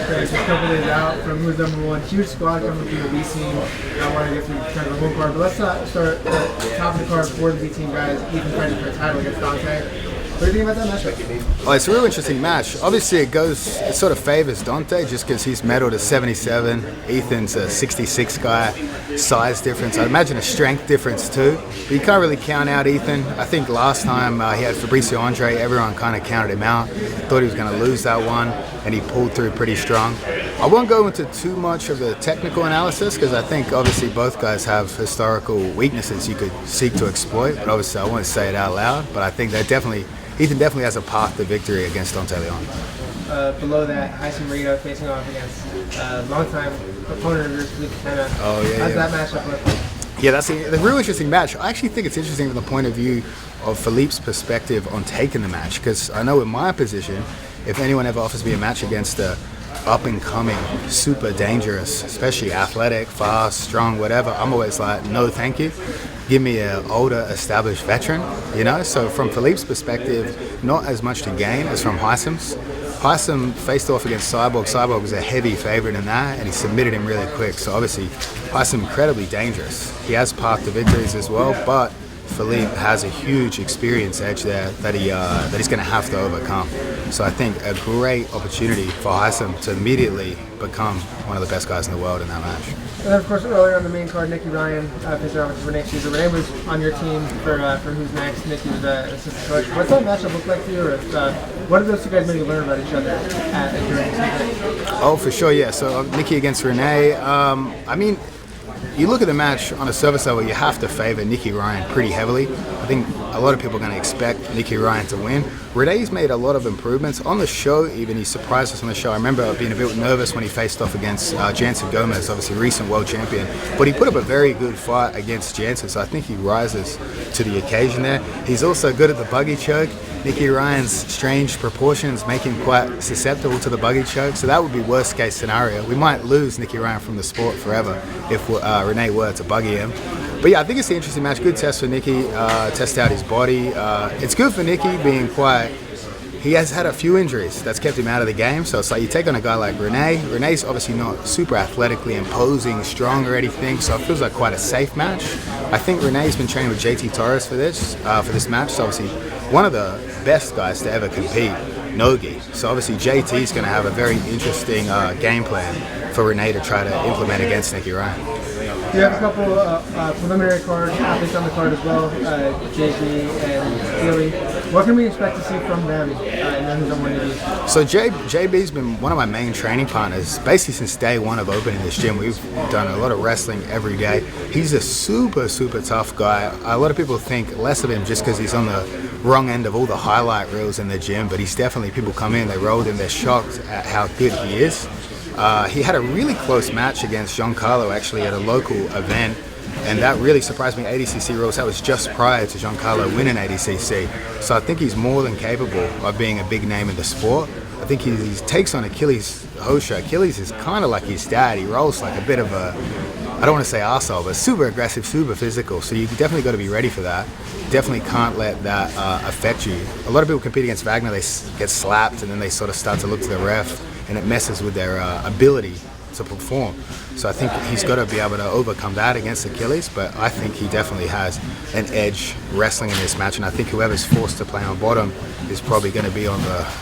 just a couple days out from who's number one. Huge squad coming from the B team. I want to get through kind of the whole card, but let's start at the top of the card for the B team guys. Ethan fighting for a title against Dante. What do you think about that matchup? Oh, it's a real interesting match. Obviously, it sort of favors Dante just because he's medaled at 77. Ethan's a 66 guy. Size difference. I'd imagine a strength difference too. But you can't really count out Ethan. I think last time he had Fabricio Andre, everyone kind of counted him out. Thought he was going to lose that one, and he pulled through pretty strong. I won't go into too much of the technical analysis because I think obviously both guys have historical weaknesses you could seek to exploit. But obviously I won't say it out loud. But I think that Ethan definitely has a path to victory against Dante Leon. Below that, Hyson facing off against longtime opponent of yours, Philippe. Oh, yeah. How's that matchup look? Yeah, that's a real interesting match. I actually think it's interesting from the point of view of Philippe's perspective on taking the match, because I know in my position, if anyone ever offers me a match against a up-and-coming, super dangerous, especially athletic, fast, strong, whatever, I'm always like, no, thank you. Give me an older, established veteran, you know? So from Philippe's perspective, not as much to gain as from Hyson's. Hyson faced off against Cyborg. Cyborg was a heavy favorite in that, and he submitted him really quick. So obviously, Hyson incredibly dangerous. He has path to victories as well, but Philippe has a huge experience edge there that he's going to have to overcome. So I think a great opportunity for Hyson to immediately become one of the best guys in the world in that match. And then, of course, earlier on the main card, Nikki Ryan facing off with Renee. Renee was on your team for Who's Next. Nikki was assistant coach. What's that matchup look like to you? Or what did those two guys maybe learn about each other during this event? Oh, for sure, yeah. So Nikki against Renee. I mean, you look at the match on a service level, you have to favor Nikki Ryan pretty heavily. I think a lot of people are going to expect Nikki Ryan to win. Renee's made a lot of improvements. On the show, even, he surprised us on the show. I remember being a bit nervous when he faced off against Jansen Gomez, obviously recent world champion. But he put up a very good fight against Jansen, so I think he rises to the occasion there. He's also good at the buggy choke. Nikki Ryan's strange proportions make him quite susceptible to the buggy choke, so that would be worst case scenario. We might lose Nikki Ryan from the sport forever if Renee were to buggy him. But yeah, I think it's an interesting match. Good test for Nikki, test out his body. It's good for Nikki being quiet. He has had a few injuries that's kept him out of the game, so it's like you take on a guy like Renee. Renee's obviously not super athletically imposing, strong or anything, so it feels like quite a safe match. I think Renee's been training with JT Torres for this match, so obviously one of the best guys to ever compete, Nogi. So obviously JT's going to have a very interesting game plan for Renee to try to implement against Nikki Ryan. You have a couple preliminary athletes on the card as well, JB and Healy. What can we expect to see from them in the Who's NO? So JB's been one of my main training partners basically since day one of opening this gym. We've done a lot of wrestling every day. He's a super, super tough guy. A lot of people think less of him just because he's on the wrong end of all the highlight reels in the gym, but he's definitely, people come in, they rolled him, they're shocked at how good he is. He had a really close match against Giancarlo actually at a local event, and that really surprised me. ADCC rules, that was just prior to Giancarlo winning ADCC. So I think he's more than capable of being a big name in the sport. I think he takes on Achilles Hosha. Achilles is kind of like his dad. He rolls like a bit of a, I don't want to say arsehole, but super aggressive, super physical. So you definitely got to be ready for that. Definitely can't let that affect you. A lot of people compete against Wagner, they get slapped and then they sort of start to look to the ref, and it messes with their ability to perform. So I think he's got to be able to overcome that against Achilles, but I think he definitely has an edge wrestling in this match, and I think whoever's forced to play on bottom is probably going to be on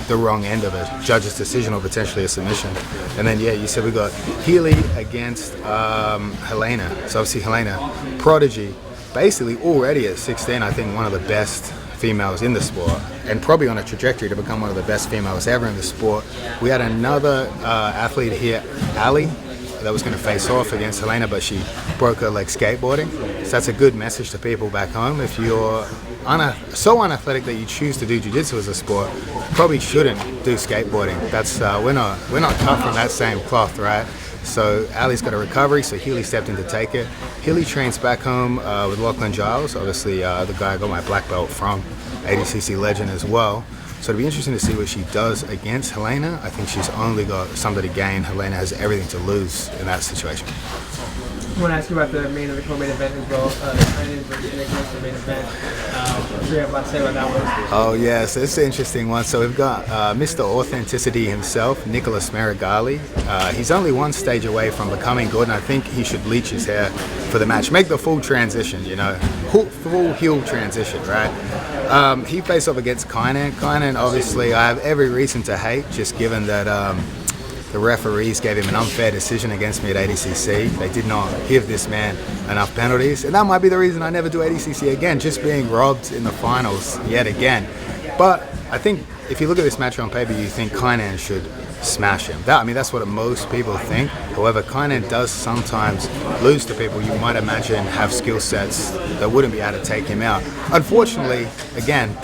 the wrong end of a judge's decision or potentially a submission. And then, yeah, you said we got Healy against Helena. So obviously Helena, prodigy, basically already at 16, I think one of the best females in the sport, and probably on a trajectory to become one of the best females ever in the sport. We had another athlete here, Ali, that was going to face off against Helena, but she broke her leg skateboarding. So that's a good message to people back home. If you're so unathletic that you choose to do jiu-jitsu as a sport, you probably shouldn't do skateboarding. That's we're not cut from that same cloth, right? So Ali's got a recovery, so Healy stepped in to take it. Healy trains back home with Lachlan Giles, obviously the guy I got my black belt from, ADCC legend as well. So it'll be interesting to see what she does against Helena. I think she's only got something to gain. Helena has everything to lose in that situation. want to ask you about the main and the co-main event as well. Kainan versus Nicholas, the main event. I'm sure you have a lot to say about that one. Oh yes, it's an interesting one. So we've got Mr. Authenticity himself, Nicholas Marigali. He's only one stage away from becoming good, and I think he should bleach his hair for the match. Make the full transition, you know, full heel transition, right? He faced off against Kainan. Kainan, obviously, I have every reason to hate, just given that the referees gave him an unfair decision against me at ADCC. They did not give this man enough penalties, and that might be the reason I never do ADCC again, just being robbed in the finals yet again. But I think if you look at this match on paper, you think Kainan should smash him. That's what most people think. However, Kainan does sometimes lose to people you might imagine have skill sets that wouldn't be able to take him out. Unfortunately, again,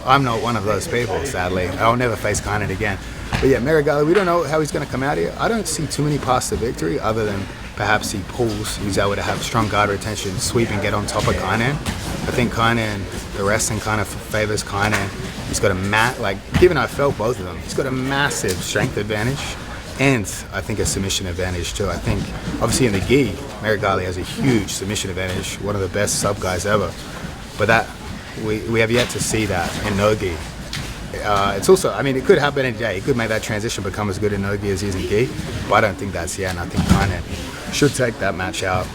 I'm not one of those people, sadly. I'll never face Kainan again. But yeah, Marigali, we don't know how he's going to come out here. I don't see too many paths to victory other than perhaps he pulls. He's able to have strong guard retention, sweep and get on top of Kainan. I think Kainan, the wrestling kind of favors Kainan. He's got given I felt both of them, he's got a massive strength advantage and I think a submission advantage too. I think obviously in the gi, Marigali has a huge submission advantage, one of the best sub guys ever. But that we have yet to see that in no gi. It's also, it could happen any day. He could make that transition, become as good in no-gi as he is in gi, but I don't think that's yet, and I think Kainan should take that match out.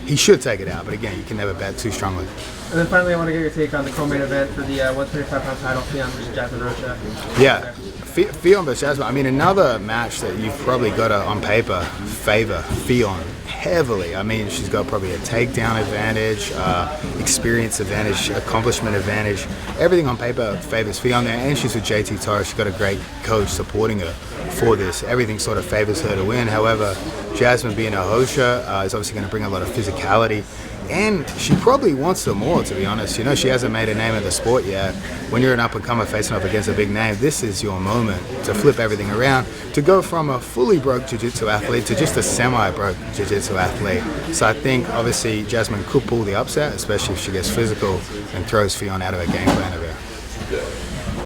He should take it out, but again, you can never bet too strongly. And then finally, I want to get your take on the co-main event for the 125-pound title, Fionn versus Jasmine Rocha. Yeah, Fionn versus Jasmine. Another match that you've probably got to, on paper, favor Fionn heavily. She's got probably a takedown advantage, experience advantage, accomplishment advantage. Everything on paper favors Fionn there, and she's with JT Torres. She's got a great coach supporting her for this. Everything sort of favors her to win. However, Jasmine being a Hosha is obviously going to bring a lot of physicality. And she probably wants some more, to be honest. She hasn't made a name in the sport yet. When you're an up-and-comer facing up against a big name, this is your moment to flip everything around, to go from a fully broke jiu-jitsu athlete to just a semi-broke jiu-jitsu athlete. So I think, obviously, Jasmine could pull the upset, especially if she gets physical and throws Fionn out of her game plan a bit.